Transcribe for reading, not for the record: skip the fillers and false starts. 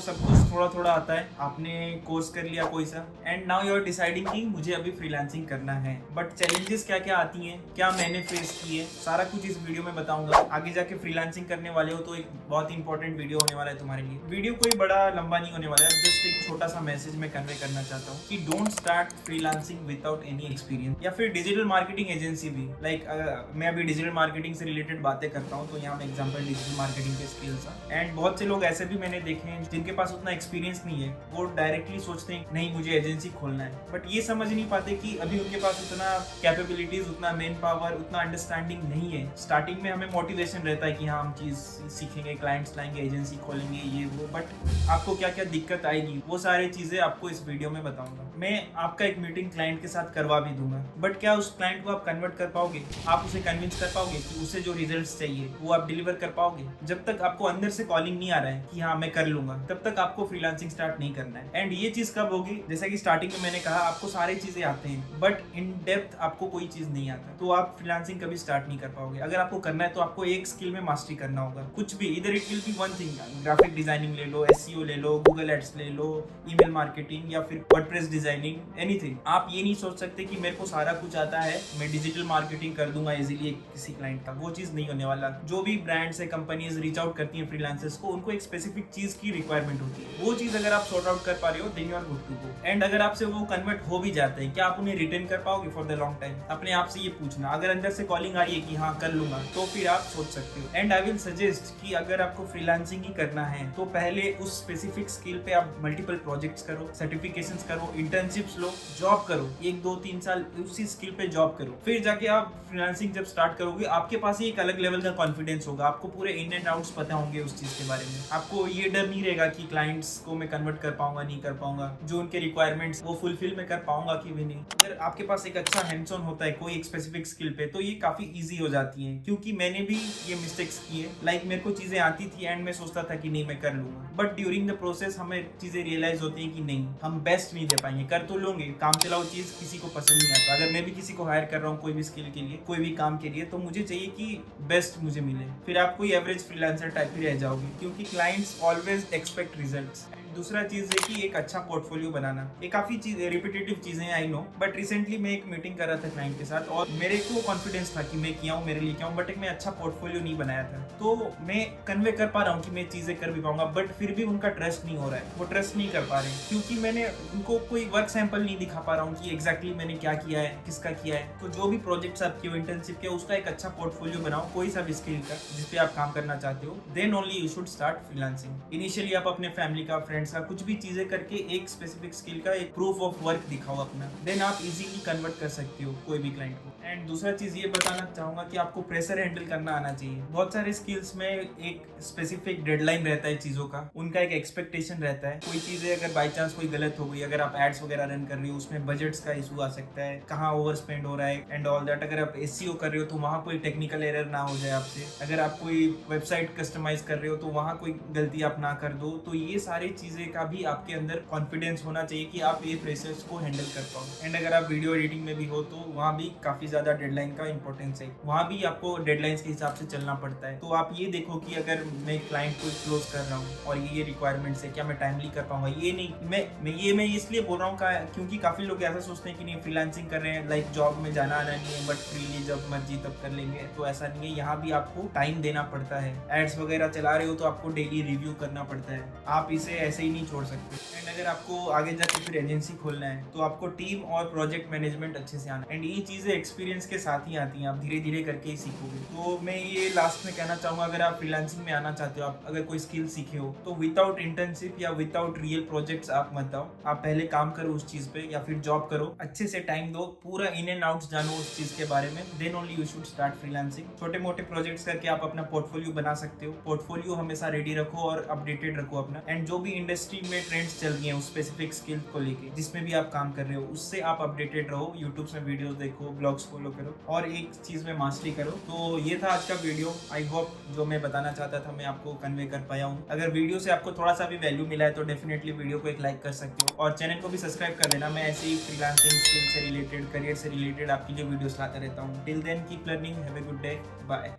सब कुछ थोड़ा थोड़ा आता है, आपने कोर्स कर लिया कोई सा and now you are deciding कि मुझे अभी फ्रीलांसिंग करना है, बट चैलेंजेस क्या क्या आती हैं, क्या मैंने फेस किए, सारा कुछ इस वीडियो में बताऊंगा। आगे जाके फ्रीलांसिंग करने वाले हो तो एक बहुत इंपॉर्टेंट वीडियो होने वाला है तुम्हारे लिए। वीडियो कोई बड़ा लंबा नहीं होने वाला है, जस्ट एक छोटा सा मैसेज मैं कन्वे करना चाहता हूँ कि don't start freelancing without any experience. या फिर डिजिटल मार्केटिंग एजेंसी भी, मैं अभी डिजिटल मार्केटिंग से रिलेटेड बातें करता हूँ, तो यहाँ मैं एग्जांपल डिजिटल मार्केटिंग के स्किल्स हैं। एंड बहुत से लोग ऐसे भी मैंने देखे हैं जिनके पास उतना एक्सपीरियंस नहीं है, वो डायरेक्टली सोचते हैं नहीं मुझे एजेंसी खोलना है, बट ये समझ नहीं पाते कि अभी उनके पास उतना कैपेबिलिटीज, उतना मेन पावर, उतना अंडरस्टैंडिंग नहीं है। स्टार्टिंग में हमें मोटिवेशन रहता है कि हाँ हम चीज सीखेंगे, क्लाइंट्स लाएंगे, एजेंसी खोलेंगे, ये वो, बट आपको क्या क्या दिक्कत आएगी वो सारी चीजें आपको इस वीडियो में बताऊंगा। मैं आपका एक मीटिंग क्लाइंट के साथ करवा भी दूंगा, बट क्या उस क्लाइंट को आप कन्वर्ट कर पाओगे, आप उसे कन्विंस कर पाओगे कि उसे जो रिजल्ट्स चाहिए वो आप डिलीवर कर पाओगे? जब तक आपको अंदर से कॉलिंग नहीं आ रहा है कि हाँ मैं कर लूंगा, तब तक आपको फ्रीलांसिंग स्टार्ट नहीं करना है। एंड ये चीज कब होगी, जैसा कि स्टार्टिंग में मैंने कहा, आपको सारी चीजें आते हैं बट इन डेप्थ आपको कोई चीज नहीं आता, तो आप फ्रीलांसिंग कभी स्टार्ट नहीं कर पाओगे। अगर आपको करना है तो आपको एक स्किल में मास्टरी करना होगा, कुछ भी, इधर it will be one thing, graphic designing ले लो, एसईओ ले लो, गूगल एड्स ले लो, ईमेल मार्केटिंग या फिर वर्डप्रेस डिजाइनिंग, एनीथिंग। आप ये नहीं सोच सकते कि मेरे को सारा कुछ आता है, मैं डिजिटल मार्केटिंग कर दूंगा इजीली किसी क्लाइंट का, वो चीज नहीं होने वाला। जो भी ब्रांड्स है, कंपनीज रीच आउट करती हैं फ्रीलांसर्स को, उनको एक स्पेसिफिक चीज की रिक्वायरमेंट होती है, वो चीज अगर आप सॉर्ट आउट कर पा रहे हो then you are good to go. And अगर आपसे वो कन्वर्ट हो भी जाते हैं, क्या आप उन्हें रिटेन कर पाओगे फॉर द लॉन्ग टाइम? अपने आप से ये पूछना। अगर अंदर से कॉलिंग आ रही है कि हाँ कर लूंगा, तो फिर आप सोच सकते हो। एंड आई विल सजेस्ट कि अगर आपको फ्रीलांसिंग ही करना है तो पहले उस स्पेसिफिक स्किल पे आप मल्टीपल प्रोजेक्ट्स करो, सर्टिफिकेशंस करो, इंटर्नशिप्स लो, जॉब करो, 1 2 3 साल उसी स्किल पे जॉब करो, फिर जाके आप फ्रीलांसिंग जब स्टार्ट करोगे आपके पास ही एक अलग लेवल का कॉन्फिडेंस होगा, आपको पूरे इन एंड आउट्स पता होंगे उस चीज के बारे में। आपको ये डर नहीं रहेगा कि क्लाइंट्स को मैं कन्वर्ट कर पाऊंगा नहीं कर पाऊंगा, जो उनके रिक्वायरमेंट्स वो फुलफिल मैं कर पाऊंगा कि भी नहीं। अगर आपके पास एक अच्छा हैंड्स ऑन होता है कोई एक स्पेसिफिक स्किल पे, तो ये काफी इजी हो जाती है, क्योंकि मैंने भी ये मिस्टेक्स किए। मेरे को चीजें आती थी एंड मैं सोचता था कि नहीं मैं कर लूंगा, बट ड्यूरिंग द प्रोसेस हमें चीजें रियलाइज होती है कि नहीं हम बेस्ट नहीं दे पाएंगे। कर तो लोगे, काम चलाओ चीज किसी को पसंद नहीं आता। अगर मैं भी किसी को हायर कर रहा हूँ कोई भी स्किल के लिए, कोई भी काम के लिए, तो मुझे चाहिए कि बेस्ट मुझे मिले, फिर आप कोई एवरेज फ्रीलांसर टाइप ही रह जाओगे, क्योंकि क्लाइंट्स ऑलवेज एक्सपेक्ट रिजल्ट्स। दूसरा चीज है कि एक अच्छा पोर्टफोलियो बनाना। ये काफी चीज रिपीटेटिव चीजें आई नो, बट रिसेंटली मैं एक मीटिंग कर रहा था क्लाइंट के साथ और मेरे को कॉन्फिडेंस था कि मैं किया हूँ, मेरे लिए किया हूँ, बट एक मैं अच्छा पोर्टफोलियो नहीं बनाया था। तो मैं कन्वे कर पा रहा हूँ कि मैं चीजें कर भी पाऊंगा, बट फिर भी उनका ट्रस्ट नहीं हो रहा है, वो ट्रस्ट नहीं कर पा रहे हैं, क्योंकि मैंने उनको कोई वर्क सैंपल नहीं दिखा पा रहा हूँ कि एग्जैक्टली मैंने क्या किया है, किसका किया है। तो जो भी प्रोजेक्ट्स आप किए, इंटर्नशिप किया, उसका एक अच्छा पोर्टफोलियो बनाओ, कोई सा भी स्किल का जिसपे आप काम करना चाहते हो, then only you should start freelancing. Initially आप अपने फैमिली का, फ्रेंड्स का, कुछ भी चीजें करके एक स्पेसिफिक स्किल का एक प्रूफ ऑफ वर्क दिखाओ अपना, देन आप इजीली कन्वर्ट कर सकते हो कोई भी क्लाइंट को। एंड दूसरा चीज ये बताना चाहूंगा कि आपको प्रेशर हैंडल करना आना चाहिए। बहुत सारे स्किल्स में एक स्पेसिफिक डेडलाइन रहता है चीजों का, उनका एक एक्सपेक्टेशन रहता है। कोई चीजें अगर बाई चांस कोई गलत हो गई, अगर आप एड्स वगैरह रन कर रहे हो, उसमें बजट्स का इशू आ सकता है, कहाँ ओवर स्पेंड हो रहा है एंड ऑल दैट। अगर आप एसईओ कर रहे हो तो वहाँ कोई टेक्निकल एरर ना हो जाए आपसे। अगर आप कोई वेबसाइट कस्टमाइज कर रहे हो तो वहाँ कोई गलती आप ना कर दो। तो ये सारी चीजें का भी आपके अंदर कॉन्फिडेंस होना चाहिए कि आप ये प्रेशर्स को हैंडल कर पाओ। एंड अगर आप वीडियो एडिटिंग में भी हो तो वहाँ भी काफी ज्यादा डेडलाइन का इंपॉर्टेंस है, वहाँ भी आपको डेडलाइंस के हिसाब से चलना पड़ता है। तो आप ये देखो कि अगर मैं क्लाइंट को क्लोज कर रहा हूँ और ये रिक्वायरमेंट्स है, क्या मैं टाइमली कर पाऊंगा? ये नहीं, मैं इसलिए बोल रहा हूँ क्योंकि काफी लोग ऐसा सोचते हैं कि नहीं फ्रीलांसिंग कर रहे हैं, लाइक जॉब में जाना आना नहीं है, बट फ्रीली जब मर्जी तब कर लेंगे। तो ऐसा नहीं है, यहाँ भी आपको टाइम देना पड़ता है। एड्स वगैरह चला रहे हो तो आपको डेली रिव्यू करना पड़ता है, आप इसे ऐसे ही नहीं छोड़ सकते। एंड अगर आपको आगे जाके फिर एजेंसी खोलना है तो आपको टीम और प्रोजेक्ट मैनेजमेंट अच्छे से आना। एंड ये चीजें एक्सपीरियंस के साथ ही आती हैं, आप धीरे धीरे करके ही सीखोगे। तो मैं ये लास्ट में कहना चाहूंगा, अगर आप फ्रीलांसिंग में आना चाहते हो, आप अगर कोई स्किल सीखे हो, तो विदाउट इंटर्नशिप या विदाउट रियल प्रोजेक्ट्स आप मत आओ। आप पहले काम करो उस चीज पे या फिर जॉब करो, अच्छे से टाइम दो, पूरा इन एंड आउट्स जानो उस चीज के बारे में, then only you should start freelancing. छोटे मोटे प्रोजेक्ट्स करके आप अपना पोर्टफोलियो बना सकते हो। पोर्टफोलियो हमेशा रेडी रखो और अपडेटेड रखो अपना। एंड जो भी इंडस्ट्री में ट्रेंड्स चल रही है उस स्पेसिफिक स्किल को लेके, जिसमें भी आप काम कर रहे हो, उससे आप अपडेटेड रहो। यूट्यूब में वीडियोस देखो, ब्लॉग्स फॉलो करो और एक चीज में मास्टरी करो। तो ये था आज का वीडियो। आई होप जो मैं बताना चाहता था मैं आपको कन्वे कर पाया हूँ। अगर वीडियो से आपको थोड़ा सा भी वैल्यू मिला है तो डेफिनेटली वीडियो को एक लाइक कर सकते हो और चैनल को भी सब्सक्राइब कर देना। मैं ऐसे ही फ्रीलांसिंग स्किल से रिलेटेड, करियर से रिलेटेड आपकी जो वीडियोस लाता रहता हूँ। Till then keep learning, have a good day, bye.